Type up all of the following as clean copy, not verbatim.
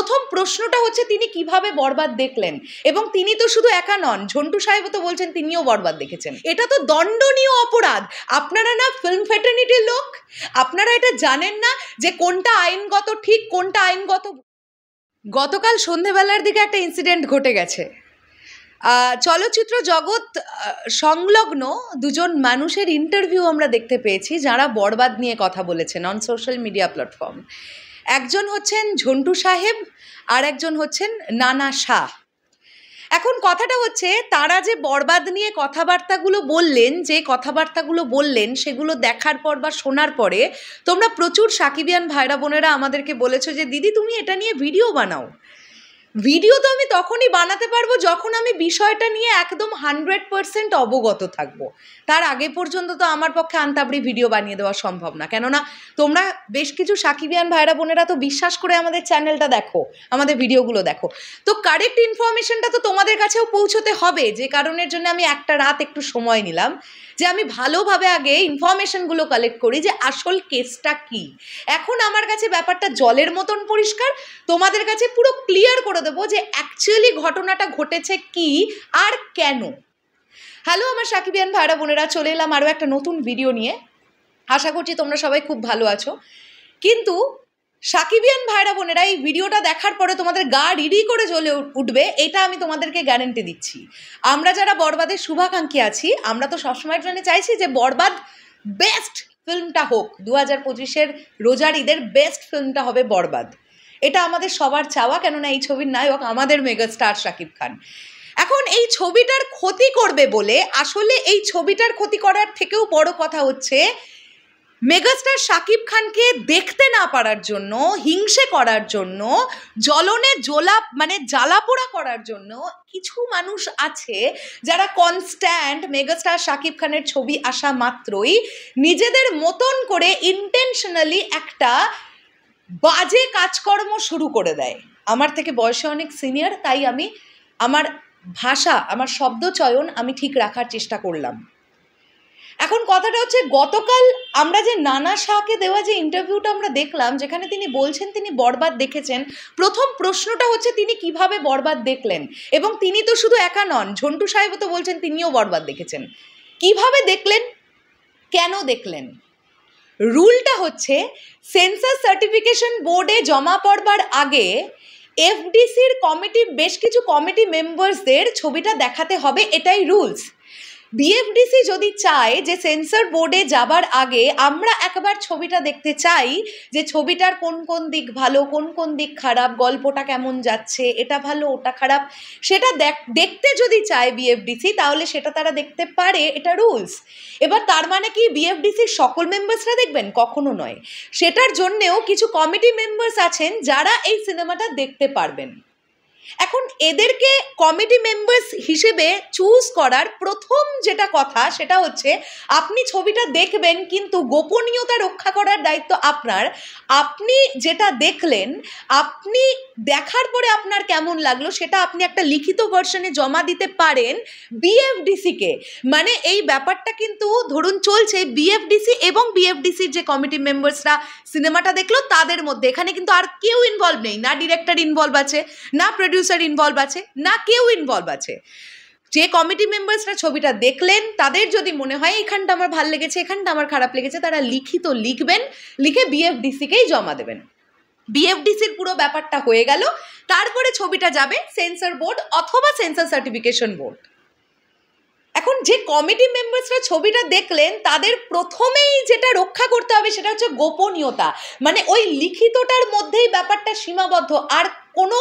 প্রথম প্রশ্নটা হচ্ছে তিনি কিভাবে বরবাদ দেখলেন, এবং তিনি তো শুধু একা নন, ঝন্টু সাহেবও তো বলছেন তিনিও বরবাদ দেখেছেন। এটা তো দণ্ডনীয় অপরাধ। আপনারা না ফিল্ম ফ্রেটার্নিটির লোক, আপনারা এটা জানেন না যে কোনটা আইনগত ঠিক কোনটা আইনগত। গতকাল সন্ধেবেলার দিকে একটা ইনসিডেন্ট ঘটে গেছে। চলচ্চিত্র জগৎ সংলগ্ন দুজন মানুষের ইন্টারভিউ আমরা দেখতে পেয়েছি যারা বরবাদ নিয়ে কথা বলেছেন অন সোশ্যাল মিডিয়া প্ল্যাটফর্ম। একজন হচ্ছেন ঝন্টু সাহেব আর একজন হচ্ছেন নানা শাহ। এখন কথাটা হচ্ছে তারা যে বরবাদ নিয়ে কথাবার্তাগুলো বললেন সেগুলো দেখার পর বা শোনার পরে তোমরা প্রচুর সাকিবিয়ান ভাইরা বোনেরা আমাদেরকে বলেছো যে দিদি তুমি এটা নিয়ে ভিডিও বানাও। ভিডিও তো আমি তখনই বানাতে পারবো যখন আমি বিষয়টা নিয়ে একদম 100% অবগত থাকবো। তার আগে পর্যন্ত তো আমার পক্ষে আনতাবড়ি ভিডিও বানিয়ে দেওয়া সম্ভব না, কেননা তোমরা বেশ কিছু সাকিবিয়ান ভাইরা বোনেরা তো বিশ্বাস করে আমাদের চ্যানেলটা দেখো, আমাদের ভিডিওগুলো দেখো, তো কারেক্ট ইনফরমেশনটা তো তোমাদের কাছেও পৌঁছতে হবে। যে কারণের জন্য আমি একটা রাত একটু সময় নিলাম যে আমি ভালোভাবে আগে ইনফরমেশনগুলো কালেক্ট করি যে আসল কেসটা কি। এখন আমার কাছে ব্যাপারটা জলের মতন পরিষ্কার, তোমাদের কাছে পুরো ক্লিয়ার করে দেবো যে অ্যাকচুয়ালি ঘটনাটা ঘটেছে কি আর কেন। হ্যালো আমার সাকিবিয়ান ভাইরা বোনেরা, চলে এলাম আরও একটা নতুন ভিডিও নিয়ে। আশা করছি তোমরা সবাই খুব ভালো আছো, কিন্তু সাকিবিয়ান ভাইরা বোনেরা এই ভিডিওটা দেখার পরে তোমাদের গা রিডি করে জ্বলে উঠবে, এটা আমি তোমাদেরকে গ্যারেন্টি দিচ্ছি। আমরা যারা বরবাদের শুভাকাঙ্ক্ষী আছি, আমরা তো সবসময়ের জন্য চাইছি যে বরবাদ বেস্ট ফিল্মটা হোক, 2025-এর রোজার ঈদের বেস্ট ফিল্মটা হবে বরবাদ। এটা আমাদের সবার চাওয়া, কেননা এই ছবির নায়ক আমাদের মেগাস্টার শাকিব খান। এখন এই ছবিটার ক্ষতি করবে বলে, আসলে এই ছবিটার ক্ষতি করার থেকেও বড় কথা হচ্ছে মেগাস্টার শাকিব খানকে দেখতে না পারার জন্য, হিংসে করার জন্য, জ্বালাপোড়া করার জন্য কিছু মানুষ আছে যারা কনস্ট্যান্ট মেগাস্টার শাকিব খানের ছবি আসা মাত্রই নিজেদের মতন করে ইন্টেনশনালি একটা বাজে কাজকর্ম শুরু করে দেয়। আমার থেকে বয়সে অনেক সিনিয়র, তাই আমি আমার ভাষা, আমার শব্দ চয়ন আমি ঠিক রাখার চেষ্টা করলাম। এখন কথাটা হচ্ছে, গতকাল আমরা যে নানা শাহকে দেওয়া যে ইন্টারভিউটা আমরা দেখলাম, যেখানে তিনি বলছেন তিনি বরবাদ দেখেছেন, প্রথম প্রশ্নটা হচ্ছে তিনি কিভাবে বরবাদ দেখলেন, এবং তিনি তো শুধু একা নন, ঝন্টু সাহেবও তো বলছেন তিনিও বরবাদ দেখেছেন। কিভাবে দেখলেন, কেন দেখলেন? রুলটা হচ্ছে সেন্সর সার্টিফিকেশন বোর্ডে জমা পড়বার আগে এফডিসির বেশ কিছু কমিটি মেম্বার্সদের ছবিটা দেখাতে হবে, এটাই রুলস। বিএফডিসি যদি চায় যে সেন্সর বোর্ডে যাবার আগে আমরা একবার ছবিটা দেখতে চাই যে ছবিটার কোন কোন দিক ভালো, কোন কোন দিক খারাপ, গল্পটা কেমন যাচ্ছে, এটা ভালো ওটা খারাপ, সেটা দেখতে যদি চায় বিএফডিসি, তাহলে সেটা তারা দেখতে পারে, এটা রুলস। এবার তার মানে কি বিএফডিসির সকল মেম্বার্সরা দেখবেন? কখনো নয়। সেটার জন্যেও কিছু কমিটি মেম্বার্স আছেন যারা এই সিনেমাটা দেখতে পারবেন। এখন এদেরকে কমিটি মেম্বার্স হিসেবে চুজ করার প্রথম যেটা কথা সেটা হচ্ছে আপনি ছবিটা দেখবেন, কিন্তু গোপনীয়তা রক্ষা করার দায়িত্ব আপনার। আপনি যেটা দেখলেন, আপনি দেখার পরে আপনার কেমন লাগলো সেটা আপনি একটা লিখিত ভার্সনে জমা দিতে পারেন বিএফডিসিকে। মানে এই ব্যাপারটা কিন্তু ধরুন চলছে বিএফডিসি এবং বিএফডিসির যে কমিটি মেম্বার্সরা সিনেমাটা দেখলো তাদের মধ্যে, এখানে কিন্তু আর কেউ ইনভলভ নেই, না ডিরেক্টর ইনভলভ আছে, না প্রডিউসার ইনভলভ আছে, না কেউ ইনভলভ আছে। যে কমিটি মেম্বার্সরা ছবিটা দেখলেন তাদের যদি মনে হয় এখানটা আমার ভালো লেগেছে, এখানটা আমার খারাপ লেগেছে, তারা লিখিত লিখবেন, লিখে বিএফডিসিকেই জমা দেবেন। বিএফডিসির পুরো ব্যাপারটা হয়ে গেল, তারপরে ছবিটা যাবে সেন্সর বোর্ড অথবা সেন্সর সার্টিফিকেশন বোর্ড। এখন যে কমিটি মেম্বার্সরা ছবিটা দেখলেন তাদের প্রথমেই যেটা রক্ষা করতে হবে সেটা হচ্ছে গোপনীয়তা। মানে ওই লিখিতটার মধ্যেই ব্যাপারটা সীমাবদ্ধ, আর কোনো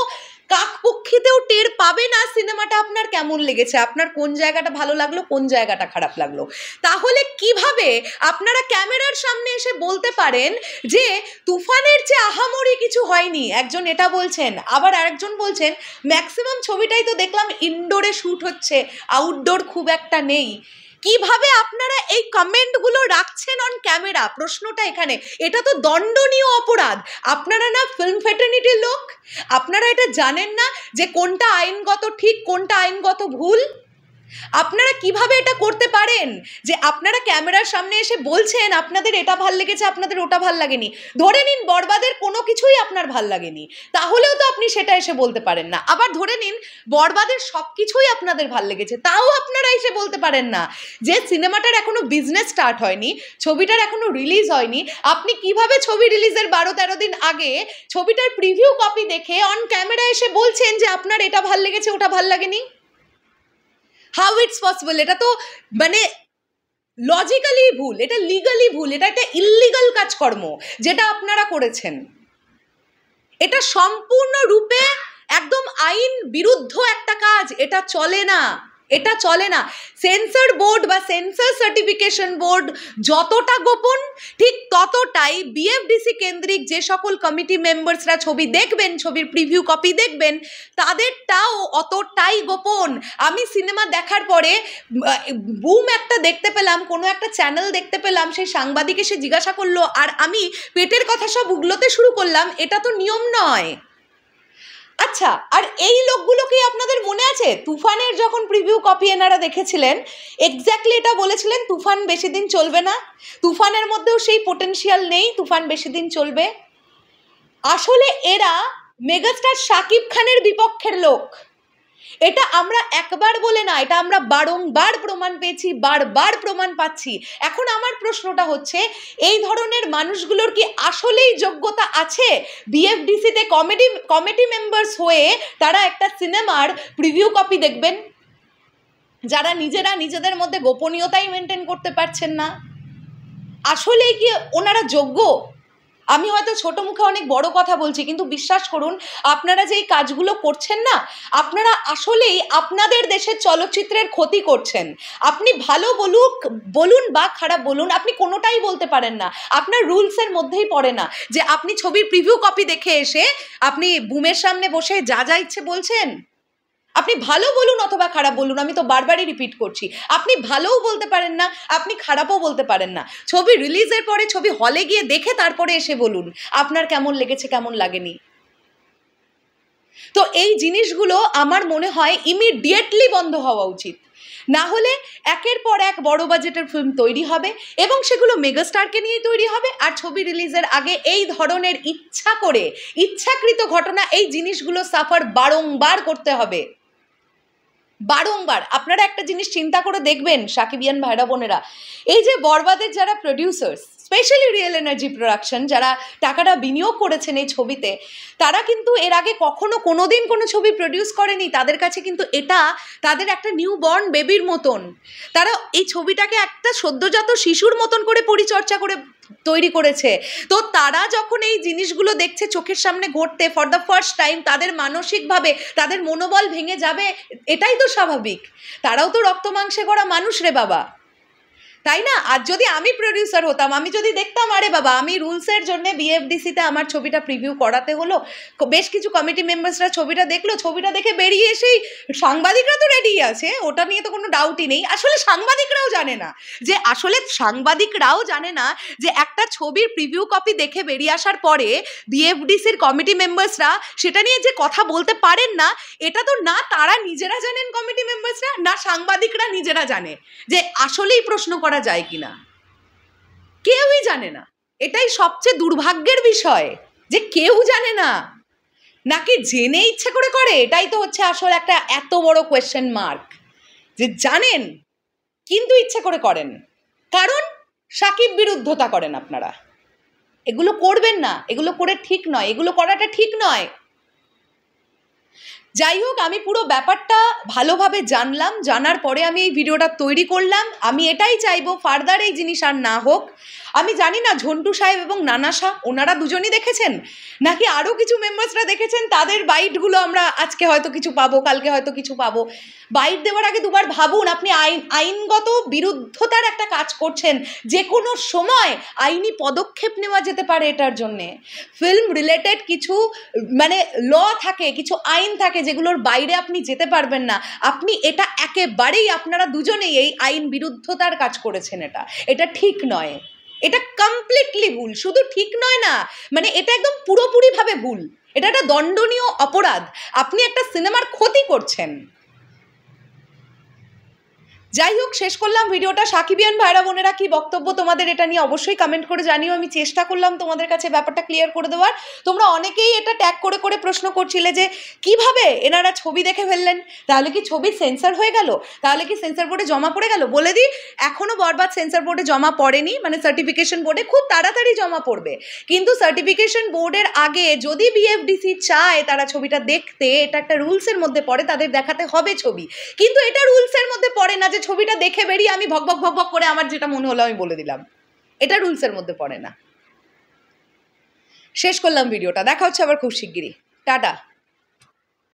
কাকপক্ষীতেও টের পাবে না সিনেমাটা আপনার কেমন লেগেছে, আপনার কোন জায়গাটা ভালো লাগলো, কোন জায়গাটা খারাপ লাগলো। তাহলে কিভাবে আপনারা ক্যামেরার সামনে এসে বলতে পারেন যে তুফানের চেয়ে আহামরি কিছু হয়নি? একজন এটা বলছেন, আবার আরেকজন বলছেন ম্যাক্সিমাম ছবিটাই তো দেখলাম ইনডোরে শ্যুট হচ্ছে, আউটডোর খুব একটা নেই। কিভাবে আপনারা এই কমেন্টগুলো রাখছেন অন ক্যামেরা? প্রশ্নটা এখানে, এটা তো দণ্ডনীয় অপরাধ। আপনারা না ফিল্ম ফ্রেটার্নিটির লোক, আপনারা এটা জানেন না যে কোনটা আইনগত ঠিক কোনটা আইনগত ভুল? আপনারা কিভাবে এটা করতে পারেন যে আপনারা ক্যামেরার সামনে এসে বলছেন আপনাদের এটা ভাল লেগেছে, আপনাদের ওটা ভাল লাগেনি? ধরে নিন বরবাদের কোনো কিছুই আপনার ভাল লাগেনি, তাহলেও তো আপনি সেটা এসে বলতে পারেন না। আবার ধরে নিন বরবাদের সব কিছুই আপনাদের ভাল লেগেছে, তাও আপনারা এসে বলতে পারেন না যে সিনেমাটার এখনো বিজনেস স্টার্ট হয়নি, ছবিটার এখনো রিলিজ হয়নি। আপনি কিভাবে ছবি রিলিজের 12-13 দিন আগে ছবিটার প্রিভিউ কপি দেখে অন ক্যামেরা এসে বলছেন যে আপনার এটা ভাল লেগেছে ওটা ভাল লাগেনি? How it's possible? এটা তো মানে লজিক্যালি ভুল, এটা লিগালি ভুল, এটা একটা ইল্লিগাল কাজকর্ম যেটা আপনারা করেছেন। এটা সম্পূর্ণরূপে একদম আইন বিরুদ্ধ একটা কাজ, এটা চলে না, এটা চলে না। সেন্সর বোর্ড বা সেন্সর সার্টিফিকেশন বোর্ড যতটা গোপন, ঠিক ততটাই বিএফডিসি কেন্দ্রিক যে সকল কমিটি মেম্বার্সরা ছবি দেখবেন, ছবির প্রিভিউ কপি দেখবেন, তাদেরটাও অতটাই গোপন। আমি সিনেমা দেখার পরে বুম একটা দেখতে পেলাম, কোনো একটা চ্যানেল দেখতে পেলাম, সেই সাংবাদিক এসে জিজ্ঞাসা করলো, আর আমি পেটের কথা সব উগলোতে শুরু করলাম, এটা তো নিয়ম নয়। আচ্ছা, আর এই লোকগুলোকে আপনাদের মনে আছে তুফানের যখন প্রিভিউ কপি এনারা দেখেছিলেন, এক্স্যাক্টলি এটা বলেছিলেন তুফান বেশি দিন চলবে না, তুফানের মধ্যেও সেই পোটেনশিয়াল নেই, তুফান বেশি দিন চলবে। আসলে এরা মেগাস্টার শাকিব খানের বিপক্ষের লোক। এটা আমরা একবার বলে না, এটা আমরা বারংবার প্রমাণ পেয়েছি, বারবার প্রমাণ পাচ্ছি। এখন আমার প্রশ্নটা হচ্ছে, এই ধরনের মানুষগুলোর কি আসলেই যোগ্যতা আছে বিএফডিসিতে কমিটি মেম্বার্স হয়ে তারা একটা সিনেমার প্রিভিউ কপি দেখবেন, যারা নিজেরা নিজেদের মধ্যে গোপনীয়তাই মেনটেন করতে পারছেন না? আসলেই কি ওনারা যোগ্য? আমি হয়তো ছোট মুখে অনেক বড় কথা বলছি, কিন্তু বিশ্বাস করুন আপনারা যে এই কাজগুলো করছেন না, আপনারা আসলেই আপনাদের দেশের চলচ্চিত্রের ক্ষতি করছেন। আপনি ভালো বলুন বা খারাপ বলুন, আপনি কোনোটাই বলতে পারেন না, আপনার রুলসের মধ্যেই পড়ে না যে আপনি ছবির প্রিভিউ কপি দেখে এসে আপনি বুমের সামনে বসে যা যা ইচ্ছে বলছেন। আপনি ভালো বলুন অথবা খারাপ বলুন, আমি তো বারবারই রিপিট করছি, আপনি ভালোও বলতে পারেন না, আপনি খারাপও বলতে পারেন না। ছবি রিলিজের পরে ছবি হলে গিয়ে দেখে তারপরে এসে বলুন আপনার কেমন লেগেছে কেমন লাগেনি। তো এই জিনিসগুলো আমার মনে হয় ইমিডিয়েটলি বন্ধ হওয়া উচিত, না হলে একের পর এক বড় বাজেটের ফিল্ম তৈরি হবে এবং সেগুলো মেগাস্টারকে নিয়েই তৈরি হবে, আর ছবি রিলিজের আগে এই ধরনের ইচ্ছাকৃত ঘটনা, এই জিনিসগুলো সাফার বারংবার করতে হবে, বারংবার। আপনারা একটা জিনিস চিন্তা করে দেখবেন সাকিবিয়ান ভাইরা বোনেরা, এই যে বরবাদের যারা producers, specially real energy production, যারা টাকাটা বিনিয়োগ করেছেন এই ছবিতে, তারা কিন্তু এর আগে কখনো কোনোদিন কোনো ছবি প্রডিউস করেনি। তাদের কাছে কিন্তু এটা তাদের একটা নিউ বর্ন বেবির মতন। তারা এই ছবিটাকে একটা সদ্যজাত শিশুর মতন করে পরিচর্যা করে তৈরি করেছে। তো তারা যখন এই জিনিসগুলো দেখছে চোখের সামনে ঘটতে ফর দ্য ফার্স্ট টাইম, তাদের মানসিকভাবে তাদের মনোবল ভেঙে যাবে, এটাই তো স্বাভাবিক। তারাও তো রক্ত মাংসে গড়া মানুষ রে বাবা, তাই না? আর যদি আমি প্রডিউসার হতাম, আমি যদি দেখতাম আরে বাবা আমি রুলসের জন্য বিএফডিসিতে আমার ছবিটা প্রিভিউ করাতে হলো, বেশ কিছু কমিটি মেম্বার্সরা ছবিটা দেখলো, ছবিটা দেখে বেরিয়ে এসেই সাংবাদিকরা তো রেডি আছে, ওটা নিয়ে তো কোনো ডাউটই নেই। আসলে সাংবাদিকরাও জানে না যে একটা ছবির প্রিভিউ কপি দেখে বেরিয়ে আসার পরে বিএফডিসির কমিটি মেম্বার্সরা সেটা নিয়ে যে কথা বলতে পারেন না, এটা তো না তারা নিজেরা জানেন কমিটি মেম্বার্সরা, না সাংবাদিকরা নিজেরা জানে যে আসলেই প্রশ্ন করা যায় কিনা। কেউই জানে না। এটাই সবচেয়ে দুর্ভাগ্যের বিষয় যে কেউ জানে না, নাকি জেনে ইচ্ছে করে করে, এটাই তো হচ্ছে আসলে একটা এত বড় কোয়েশ্চেন মার্ক, যে জানেন কিন্তু ইচ্ছে করে করেন, কারণ সাকিব বিরুদ্ধতা করেন আপনারা। এগুলো করবেন না, এগুলো করে ঠিক নয়, এগুলো করাটা ঠিক নয়। যাই হোক, আমি পুরো ব্যাপারটা ভালোভাবে জানলাম, জানার পরে আমি এই ভিডিওটা তৈরি করলাম। আমি এটাই চাইবো ফার্দার এই জিনিস আর না হোক। আমি জানি না ঝন্টু সাহেব এবং নানাশা ওনারা দুজনই দেখেছেন নাকি আরও কিছু মেম্বার্সরা দেখেছেন, তাদের বাইটগুলো আমরা আজকে হয়তো কিছু পাবো, কালকে হয়তো কিছু পাবো। বাইট দেওয়ার আগে দুবার ভাবুন, আপনি আইনগত বিরুদ্ধতার একটা কাজ করছেন, যে কোনো সময় আইনি পদক্ষেপ নেওয়া যেতে পারে এটার জন্যে। ফিল্ম রিলেটেড কিছু মানে ল থাকে, কিছু আইন থাকে যেগুলোর বাইরে আপনি যেতে পারবেন না। আপনি এটা একেবারেই, আপনারা দুজনেই এই আইন বিরুদ্ধতার কাজ করেছেন, এটা ঠিক নয়, এটা কমপ্লিটলি ভুল। শুধু ঠিক নয় না, মানে এটা একদম পুরোপুরিভাবে ভুল, এটা একটা দণ্ডনীয় অপরাধ। আপনি একটা সিনেমার ক্ষতি করছেন। যাই হোক, শেষ করলাম ভিডিওটা। সাকিবিয়ান ভাইরা বোনেরা কি বক্তব্য তোমাদের এটা নিয়ে অবশ্যই কমেন্ট করে জানিও। আমি চেষ্টা করলাম তোমাদের কাছে ব্যাপারটা ক্লিয়ার করে দেওয়ার। তোমরা অনেকেই এটা ট্যাগ করে করে প্রশ্ন করছিলে যে কিভাবে এনারা ছবি দেখে ফেললেন, তাহলে কি ছবি সেন্সর হয়ে গেল, তাহলে কি সেন্সর বোর্ডে জমা পড়ে গেল? বলে দিই, এখনও বরবাদ সেন্সর বোর্ডে জমা পড়েনি, মানে সার্টিফিকেশন বোর্ডে খুব তাড়াতাড়ি জমা পড়বে। কিন্তু সার্টিফিকেশন বোর্ডের আগে যদি বিএফডিসি চায় তারা ছবিটা দেখতে, এটা একটা রুলসের মধ্যে পড়ে, তাদের দেখাতে হবে ছবি। কিন্তু এটা রুলসের মধ্যে পড়ে না যে ছবিটা দেখে বেরিয়ে আমি ভক ভক ভক ভক করে আমার যেটা মনে হলো আমি বলে দিলাম। এটা রুলসের মধ্যে পড়ে না। শেষ করলাম ভিডিওটা। দেখা হচ্ছে আবার খুব শিগগিরই। টাটা।